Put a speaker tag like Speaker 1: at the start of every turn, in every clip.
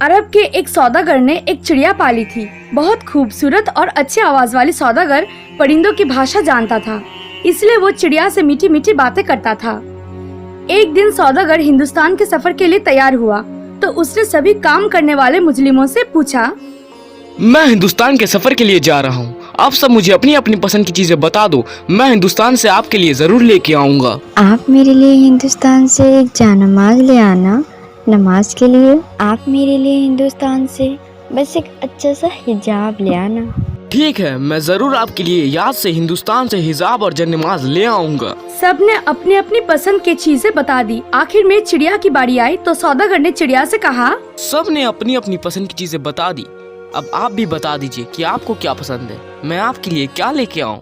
Speaker 1: अरब के एक सौदागर ने एक चिड़िया पाली थी। बहुत खूबसूरत और अच्छी आवाज वाली सौदागर परिंदों की भाषा जानता था, इसलिए वो चिड़िया से मीठी मीठी बातें करता था। एक दिन सौदागर हिंदुस्तान के सफर के लिए तैयार हुआ तो उसने सभी काम करने वाले मुजरिमों से पूछा,
Speaker 2: मैं हिंदुस्तान के सफर के लिए जा रहा हूँ। आप सब मुझे अपनी अपनी पसंद की चीजें बता दो, मैं हिंदुस्तान से आपके लिए जरूर लेके आऊँगा।
Speaker 3: आप मेरे लिए हिंदुस्तान से एक जानमाज ले आना। नमाज के लिए आप मेरे लिए हिंदुस्तान से बस एक अच्छा सा हिजाब ले आना।
Speaker 2: ठीक है, मैं जरूर आपके लिए याद से हिंदुस्तान से हिजाब और नमाज ले आऊँगा।
Speaker 1: सबने अपनी अपनी पसंद की चीजें बता दी। आखिर में चिड़िया की बारी आई तो सौदागर ने चिड़िया से कहा,
Speaker 2: सबने अपनी अपनी पसंद की चीजें बता दी, अब आप भी बता दीजिए कि आपको क्या पसंद है, मैं आपके लिए क्या लेके आऊँ।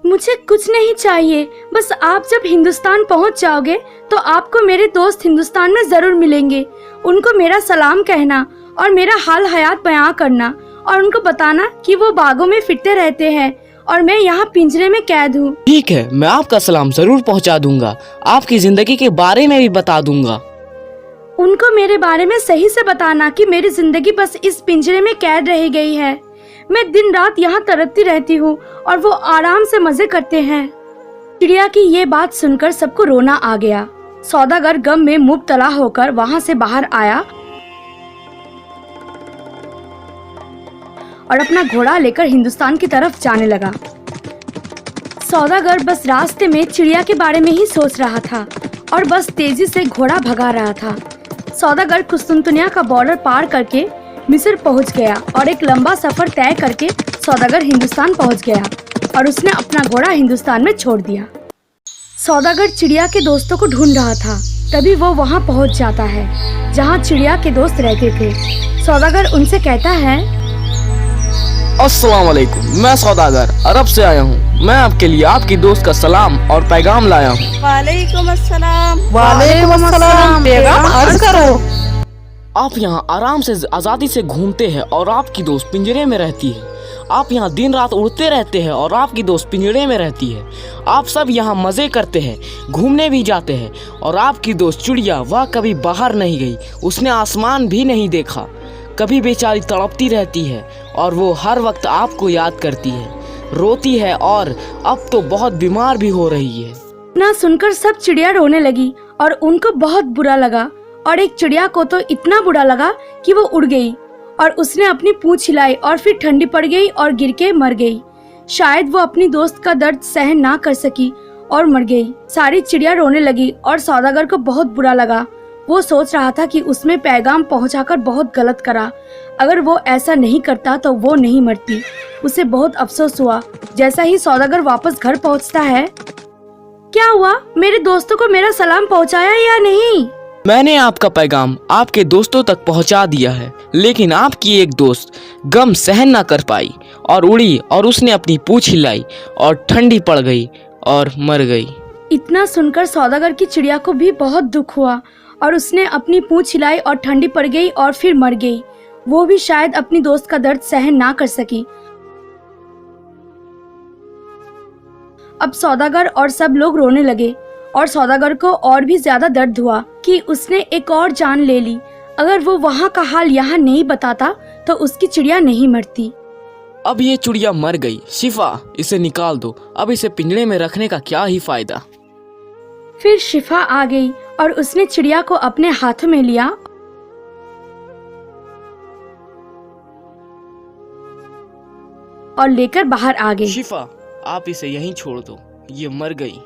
Speaker 1: मुझे कुछ नहीं चाहिए, बस आप जब हिंदुस्तान पहुंच जाओगे तो आपको मेरे दोस्त हिंदुस्तान में जरूर मिलेंगे। उनको मेरा सलाम कहना और मेरा हाल हयात बयां करना और उनको बताना कि वो बागों में फिरते रहते हैं और मैं यहाँ पिंजरे में कैद हूँ।
Speaker 2: ठीक है, मैं आपका सलाम जरूर पहुँचा दूंगा, आपकी जिंदगी के बारे में भी बता दूंगा।
Speaker 1: उनको मेरे बारे में सही से बताना कि मेरी जिंदगी बस इस पिंजरे में कैद रह गई है। मैं दिन रात यहाँ तड़पती रहती हूँ और वो आराम से मजे करते हैं। चिड़िया की ये बात सुनकर सबको रोना आ गया। सौदागर गम में मुब्तला होकर वहाँ से बाहर आया और अपना घोड़ा लेकर हिंदुस्तान की तरफ जाने लगा। सौदागर बस रास्ते में चिड़िया के बारे में ही सोच रहा था और बस तेजी से घोड़ा भगा रहा था। सौदागर कुस्तुनतुनिया का बॉर्डर पार करके मिस्र पहुंच गया और एक लंबा सफर तय करके सौदागर हिंदुस्तान पहुंच गया और उसने अपना घोड़ा हिंदुस्तान में छोड़ दिया। सौदागर चिड़िया के दोस्तों को ढूंढ रहा था, तभी वो वहां पहुंच जाता है जहां चिड़िया के दोस्त रहते थे। सौदागर उनसे कहता है,
Speaker 2: अस्सलाम वालेकुम, मैं सौदागर अरब से आया हूँ। मैं आपके लिए आपकी दोस्त का सलाम और पैगाम लाया हूँ।
Speaker 4: वालेकुम अस्सलाम।
Speaker 5: वालेकुम अस्सलाम। पैगाम अर्ज करो।
Speaker 2: आप यहाँ आराम से आज़ादी से घूमते हैं और आपकी दोस्त पिंजरे में रहती है। आप यहाँ दिन रात उड़ते रहते हैं और आपकी दोस्त पिंजरे में रहती है। आप सब यहाँ मज़े करते हैं, घूमने भी जाते हैं और आपकी दोस्त चिड़िया वह कभी बाहर नहीं गई, उसने आसमान भी नहीं देखा। कभी बेचारी तड़पती रहती है और वो हर वक्त आपको याद करती है, रोती है और अब तो बहुत बीमार भी हो रही है।
Speaker 1: ना सुनकर सब चिड़िया रोने लगी और उनको बहुत बुरा लगा और एक चिड़िया को तो इतना बुरा लगा कि वो उड़ गई और उसने अपनी पूंछ हिलाई और फिर ठंडी पड़ गई और गिर के मर गई। शायद वो अपनी दोस्त का दर्द सहन ना कर सकी और मर गई। सारी चिड़िया रोने लगी और सौदागर को बहुत बुरा लगा। वो सोच रहा था कि उसमें पैगाम पहुंचाकर बहुत गलत करा। अगर वो ऐसा नहीं करता तो वो नहीं मरती। उसे बहुत अफसोस हुआ। जैसा ही सौदागर वापस घर पहुंचता है, क्या हुआ, मेरे दोस्तों को मेरा सलाम पहुंचाया या नहीं?
Speaker 2: मैंने आपका पैगाम आपके दोस्तों तक पहुंचा दिया है, लेकिन आपकी एक दोस्त गम सहन ना कर पाई और उड़ी और उसने अपनी पूंछ हिलाई और ठंडी पड़ गई और मर गई।
Speaker 1: इतना सुनकर सौदागर की चिड़िया को भी बहुत दुख हुआ और उसने अपनी पूंछ हिलाई और ठंडी पड़ गई और फिर मर गई। वो भी शायद अपनी दोस्त का दर्द सहन ना कर सकी। अब सौदागर और सब लोग रोने लगे और सौदागर को और भी ज्यादा दर्द हुआ कि उसने एक और जान ले ली। अगर वो वहाँ का हाल यहाँ नहीं बताता तो उसकी चिड़िया नहीं मरती।
Speaker 2: अब ये चिड़िया मर गई, शिफा इसे निकाल दो, अब इसे पिंजरे में रखने का क्या ही फायदा।
Speaker 1: फिर शिफा आ गई और उसने चिड़िया को अपने हाथों में लिया और लेकर बाहर आ गई।
Speaker 2: शिफा, आप इसे यहीं छोड़ दो, ये मर गई।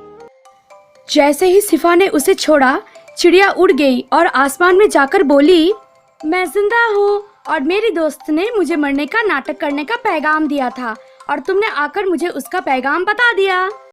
Speaker 1: जैसे ही शिफा ने उसे छोड़ा, चिड़िया उड़ गई और आसमान में जाकर बोली, मैं जिंदा हूँ और मेरी दोस्त ने मुझे मरने का नाटक करने का पैगाम दिया था और तुमने आकर मुझे उसका पैगाम बता दिया।